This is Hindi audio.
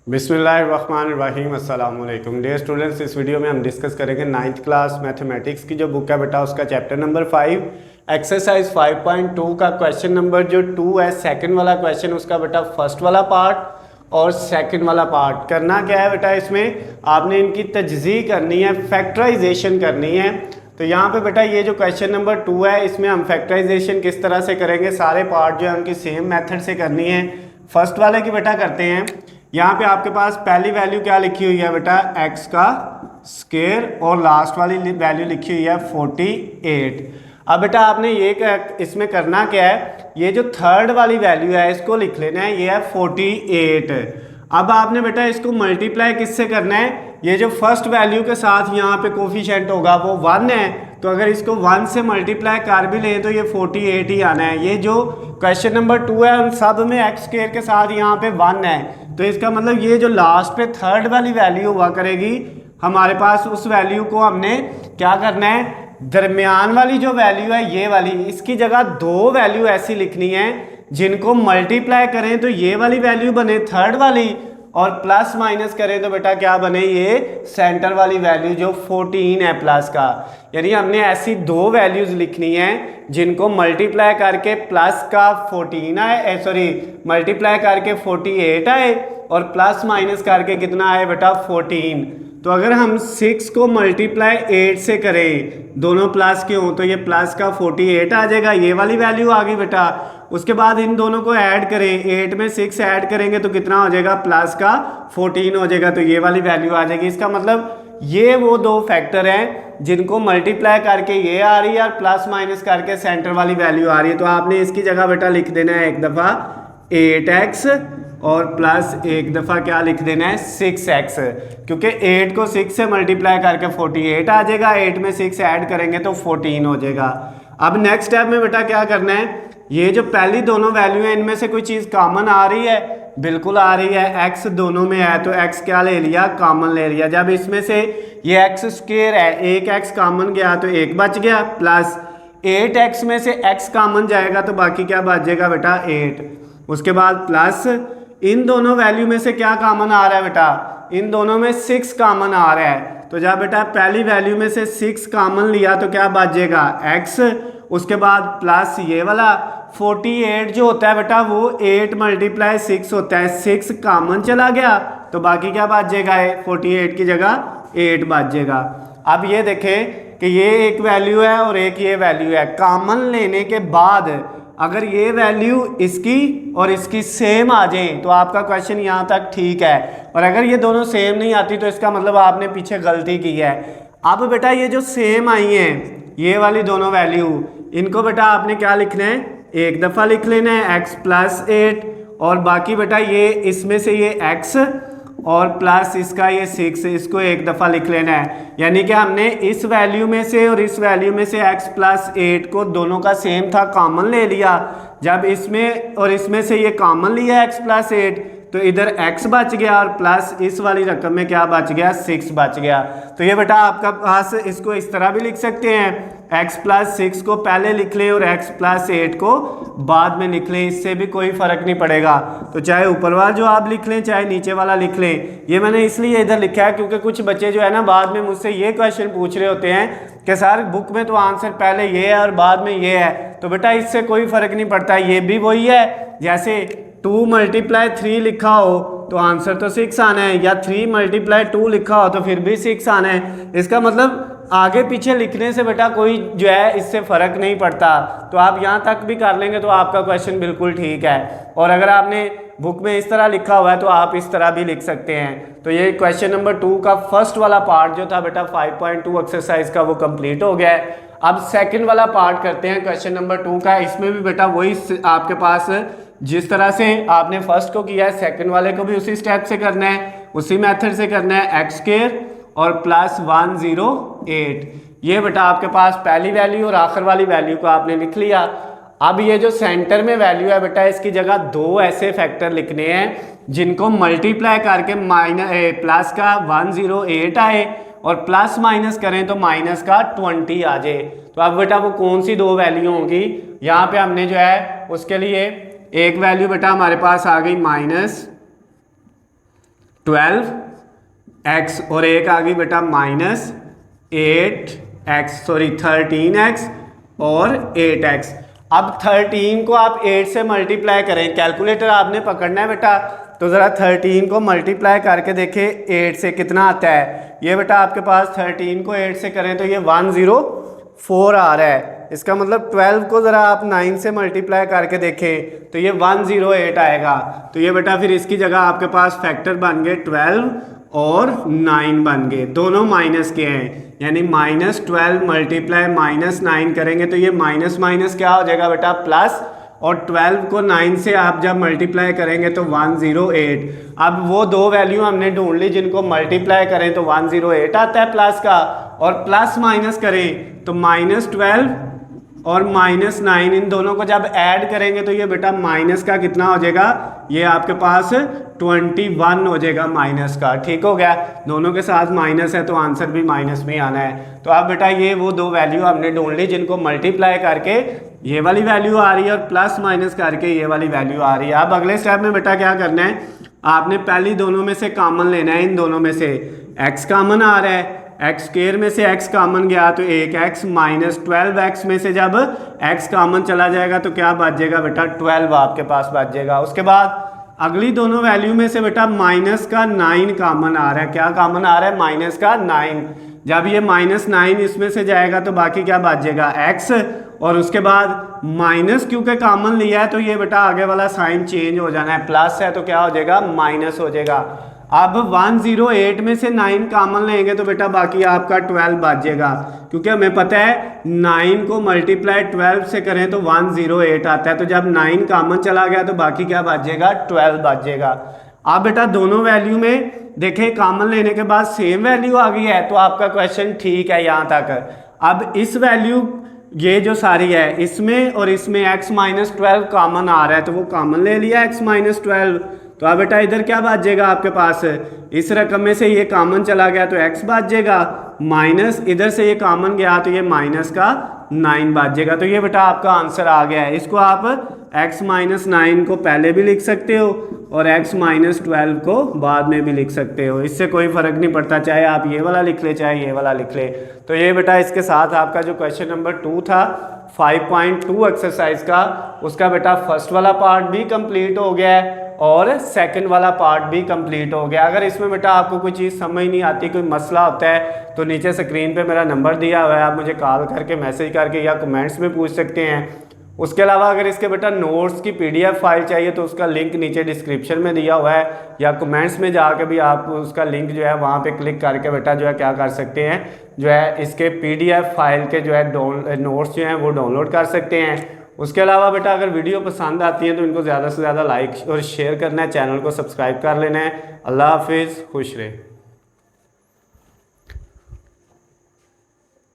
बिस्मिल्लाहिर्रहमानिर्रहीम अस्सलाम वालेकुम डियर स्टूडेंट्स। इस वीडियो में हम डिस्कस करेंगे 9th क्लास मैथमेटिक्स की जो बुक है बेटा उसका चैप्टर नंबर 5 एक्सरसाइज 5.2 का क्वेश्चन नंबर जो 2 है, सेकंड वाला क्वेश्चन उसका बेटा फर्स्ट वाला पार्ट और सेकंड वाला पार्ट। करना क्या है बेटा, इसमें आपने इनकी तजज़ी करनी है, फैक्टराइजेशन करनी है। तो यहाँ पे बेटा ये जो क्वेश्चन नंबर 2 है इसमें हम फैक्टराइजेशन किस तरह से करेंगे, सारे पार्ट जो है उनकी सेम मेथड से करनी है। फर्स्ट वाले की बेटा करते हैं। यहाँ पे आपके पास पहली वैल्यू क्या लिखी हुई है बेटा, x का स्क्वायर, और लास्ट वाली वैल्यू लिखी हुई है 48। अब बेटा आपने ये इसमें करना क्या है, ये जो थर्ड वाली वैल्यू है इसको लिख लेना है, ये है 48। अब आपने बेटा इसको मल्टीप्लाई किससे करना है, ये जो फर्स्ट वैल्यू के साथ यहाँ पे कोफिशिएंट होगा वो 1 है, तो अगर इसको 1 से मल्टीप्लाई कर भी लें तो ये 48 ही आना है। ये जो क्वेश्चन नंबर 2 है उन सब में एक्स स्क्वायर के साथ यहाँ पे 1 है, तो इसका मतलब ये जो लास्ट पे थर्ड वाली वैल्यू हुआ करेगी हमारे पास, उस वैल्यू को हमने क्या करना है, दरमियान वाली जो वैल्यू है ये वाली, इसकी जगह दो वैल्यू ऐसी लिखनी है जिनको मल्टीप्लाई करें तो ये वाली वैल्यू बने थर्ड वाली, और प्लस माइनस करें तो बेटा क्या बने, ये सेंटर वाली वैल्यू जो 14 है प्लस का। यानी हमने ऐसी दो वैल्यूज लिखनी है जिनको मल्टीप्लाई करके प्लस का 14 आए, सॉरी मल्टीप्लाई करके 48 आए और प्लस माइनस करके कितना आए बेटा 14। तो अगर हम 6 को मल्टीप्लाई 8 से करें, दोनों प्लस के हों, तो ये प्लस का 48 आ जाएगा, ये वाली वैल्यू आ गई बेटा। उसके बाद इन दोनों को ऐड करें, 8 में 6 ऐड करेंगे तो कितना हो जाएगा, प्लस का 14 हो जाएगा, तो ये वाली वैल्यू आ जाएगी। इसका मतलब ये वो दो फैक्टर हैं जिनको मल्टीप्लाई करके ये आ रही है और प्लस माइनस करके सेंटर वाली वैल्यू आ रही है। तो आपने इसकी जगह बेटा लिख देना है एक दफ़ा 8x और प्लस एक दफ़ा क्या लिख देना है 6x, क्योंकि 8 को 6 से मल्टीप्लाई करके 48 आ जाएगा, 8 में 6 ऐड करेंगे तो 14 हो जाएगा। अब नेक्स्ट स्टेप में बेटा क्या करना है, ये जो पहली दोनों वैल्यू है इनमें से कोई चीज़ कॉमन आ रही है, बिल्कुल आ रही है, x दोनों में है तो x क्या ले लिया, कॉमन ले लिया। जब इसमें से ये x स्क्वायर है, एक x कॉमन गया तो एक बच गया, प्लस 8x में से x कॉमन जाएगा तो बाकी क्या बच जाएगा बेटा 8। उसके बाद प्लस इन दोनों वैल्यू में से क्या कॉमन आ रहा है बेटा, इन दोनों में 6 कॉमन आ रहा है, तो जब बेटा पहली वैल्यू में से 6 कॉमन लिया तो क्या बच जाएगा x। उसके बाद प्लस ये वाला 48 जो होता है बेटा वो 8 मल्टीप्लाई 6 होता है, 6 कॉमन चला गया तो बाकी क्या बच जाएगा, 48 की जगह 8 बच जाएगा। अब ये देखें कि ये एक वैल्यू है और एक ये वैल्यू है, कॉमन लेने के बाद अगर ये वैल्यू इसकी और इसकी सेम आ जाए तो आपका क्वेश्चन यहाँ तक ठीक है, और अगर ये दोनों सेम नहीं आती तो इसका मतलब आपने पीछे गलती की है। अब बेटा ये जो सेम आई हैं ये वाली दोनों वैल्यू, इनको बेटा आपने क्या लिखना है, एक दफ़ा लिख लेना है x प्लस 8, और बाकी बेटा ये इसमें से ये x और प्लस इसका ये 6, इसको एक दफ़ा लिख लेना है। यानी कि हमने इस वैल्यू में से और इस वैल्यू में से x प्लस 8 को दोनों का सेम था कॉमन ले लिया, जब इसमें और इसमें से ये कॉमन लिया x प्लस 8 तो इधर x बच गया और प्लस इस वाली रकम में क्या बच गया, 6 बच गया। तो ये बेटा आपका पास इसको इस तरह भी लिख सकते हैं, x प्लस 6 को पहले लिख लें और x प्लस 8 को बाद में लिख लें, इससे भी कोई फ़र्क नहीं पड़ेगा। तो चाहे ऊपर वाला जो आप लिख लें चाहे नीचे वाला लिख लें। ये मैंने इसलिए इधर लिखा है क्योंकि कुछ बच्चे जो है ना बाद में मुझसे ये क्वेश्चन पूछ रहे होते हैं कि सर बुक में तो आंसर पहले ये है और बाद में ये है, तो बेटा इससे कोई फ़र्क नहीं पड़ता, ये भी वही है। जैसे 2 मल्टीप्लाई 3 लिखा हो तो आंसर तो 6 आना है, या 3 मल्टीप्लाई 2 लिखा हो तो फिर भी 6 आना है। इसका मतलब आगे पीछे लिखने से बेटा कोई जो है इससे फ़र्क नहीं पड़ता। तो आप यहाँ तक भी कर लेंगे तो आपका क्वेश्चन बिल्कुल ठीक है, और अगर आपने बुक में इस तरह लिखा हुआ है तो आप इस तरह भी लिख सकते हैं। तो ये क्वेश्चन नंबर 2 का फर्स्ट वाला पार्ट जो था बेटा 5.2 एक्सरसाइज का वो कंप्लीट हो गया है। अब सेकंड वाला पार्ट करते हैं क्वेश्चन नंबर 2 का। इसमें भी बेटा वही आपके पास जिस तरह से आपने फर्स्ट को किया है सेकंड वाले को भी उसी स्टेप से करना है, उसी मेथड से करना है, एक्स स्क्वायर और प्लस 108। ये बेटा आपके पास पहली वैल्यू और आखिर वाली वैल्यू को आपने लिख लिया। अब ये जो सेंटर में वैल्यू है बेटा इसकी जगह दो ऐसे फैक्टर लिखने हैं जिनको मल्टीप्लाई करके प्लस का 108 आए और प्लस माइनस करें तो माइनस का 20 आ जाए। तो अब बेटा वो कौन सी दो वैल्यू होंगी, यहाँ पे हमने जो है उसके लिए एक वैल्यू बेटा हमारे पास आ गई 12x और एक आ गई बेटा माइनस 13x और 8x। अब 13 को आप 8 से मल्टीप्लाई करें, कैलकुलेटर आपने पकड़ना है बेटा, तो ज़रा 13 को मल्टीप्लाई करके देखें 8 से कितना आता है। ये बेटा आपके पास 13 को 8 से करें तो ये 104 आ रहा है। इसका मतलब 12 को ज़रा आप 9 से मल्टीप्लाई करके देखें तो ये 108 आएगा। तो ये बेटा फिर इसकी जगह आपके पास फैक्टर बन गए 12 और 9 बन गए, दोनों माइनस के हैं, यानी -12 मल्टीप्लाई -9 करेंगे तो ये माइनस माइनस क्या हो जाएगा बेटा प्लस, और 12 को 9 से आप जब मल्टीप्लाई करेंगे तो 108। अब वो दो वैल्यू हमने ढूंढ ली जिनको मल्टीप्लाई करें तो 108 आता है प्लस का, और प्लस माइनस करें तो -12 और -9 इन दोनों को जब ऐड करेंगे तो ये बेटा माइनस का कितना हो जाएगा, ये आपके पास 21 हो जाएगा माइनस का। ठीक हो गया, दोनों के साथ माइनस है तो आंसर भी माइनस में ही आना है। तो अब बेटा ये वो दो वैल्यू हमने ढूंढ ली जिनको मल्टीप्लाई करके ये वाली वैल्यू आ रही है और प्लस माइनस करके ये वाली वैल्यू आ रही है। अब अगले स्टेप में बेटा क्या करना है, आपने पहली दोनों में से कॉमन लेना है। इन दोनों में से x कॉमन आ रहा है, एक्स स्क्वायर में से x कॉमन गया तो एक x -12x में से जब x कॉमन चला जाएगा तो क्या बच जाएगा बेटा 12 आपके पास बच जाएगा। उसके बाद अगली दोनों वैल्यू में से बेटा माइनस का 9 कॉमन आ रहा है। क्या कॉमन आ रहा है, माइनस का 9। जब ये -9 इसमें से जाएगा तो बाकी क्या बच जाएगा x, और उसके बाद माइनस क्योंकि कॉमन लिया है तो ये बेटा आगे वाला साइन चेंज हो जाना है, प्लस है तो क्या हो जाएगा माइनस हो जाएगा। अब 108 में से 9 कॉमन लेंगे तो बेटा बाकी आपका 12 बच जाएगा, क्योंकि हमें पता है 9 को मल्टीप्लाई 12 से करें तो 108 आता है। तो जब 9 कॉमन चला गया तो बाकी क्या बच जाएगा 12 बच जाएगा। अब बेटा दोनों वैल्यू में देखें कॉमन लेने के बाद सेम वैल्यू आ गई है तो आपका क्वेश्चन ठीक है यहाँ तक। अब इस वैल्यू ये जो सारी है इसमें और इसमें x -12 कॉमन आ रहा है तो वो कॉमन ले लिया x -12। तो अब बेटा इधर क्या बच जाएगा आपके पास, इस रकम में से ये कॉमन चला गया तो x बच जाएगा, माइनस इधर से ये कॉमन गया तो ये माइनस का 9 बच जाएगा। तो ये बेटा आपका आंसर आ गया है। इसको आप x -9 को पहले भी लिख सकते हो और x -12 को बाद में भी लिख सकते हो, इससे कोई फ़र्क नहीं पड़ता, चाहे आप ये वाला लिख ले चाहे ये वाला लिख ले। तो ये बेटा इसके साथ आपका जो क्वेश्चन नंबर 2 था 5.2 एक्सरसाइज का, उसका बेटा फर्स्ट वाला पार्ट भी कंप्लीट हो गया है और सेकंड वाला पार्ट भी कंप्लीट हो गया। अगर इसमें बेटा आपको कोई चीज़ समझ नहीं आती, कोई मसला होता है तो नीचे स्क्रीन पे मेरा नंबर दिया हुआ है, आप मुझे कॉल करके मैसेज करके या कमेंट्स में पूछ सकते हैं। उसके अलावा अगर इसके बेटा नोट्स की PDF फाइल चाहिए तो उसका लिंक नीचे डिस्क्रिप्शन में दिया हुआ है, या कमेंट्स में जाके भी आप उसका लिंक जो है वहाँ पे क्लिक करके बेटा जो है क्या कर सकते हैं, जो है इसके PDF फाइल के जो है नोट्स जो हैं वो डाउनलोड कर सकते हैं। उसके अलावा बेटा अगर वीडियो पसंद आती है तो इनको ज़्यादा से ज़्यादा लाइक और शेयर करना है, चैनल को सब्सक्राइब कर लेना है। अल्लाह हाफिज़, खुश रहे।